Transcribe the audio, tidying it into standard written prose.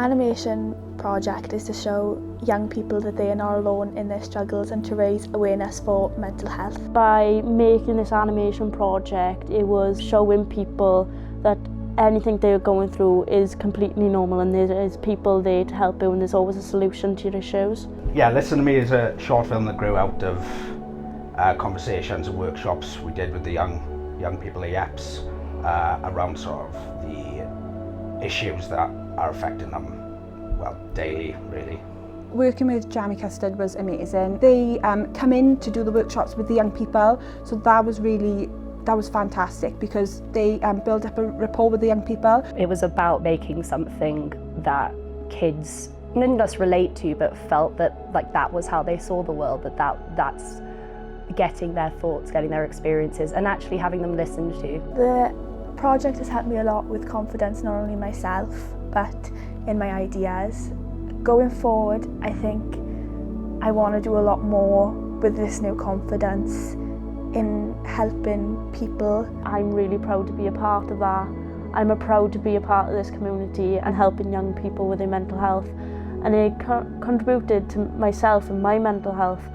animation project is to show young people that they are not alone in their struggles and to raise awareness for mental health. By making this animation project, it was showing people that anything they're going through is completely normal and there is people there to help you and there's always a solution to your issues. Yeah, Listen to Me is a short film that grew out of conversations and workshops we did with the young people at Yeps around sort of the issues that are affecting them, well, daily, really. Working with Jamie Custard was amazing. They come in to do the workshops with the young people, so that was fantastic because they build up a rapport with the young people. It was about making something that kids didn't just relate to, but felt that that was how they saw the world, that's getting their thoughts, getting their experiences, and actually having them listened to. The project has helped me a lot with confidence, not only myself, but in my ideas. Going forward, I think I want to do a lot more with this new confidence in helping people. I'm really proud to be a part of that. I'm proud to be a part of this community and helping young people with their mental health. And it contributed to myself and my mental health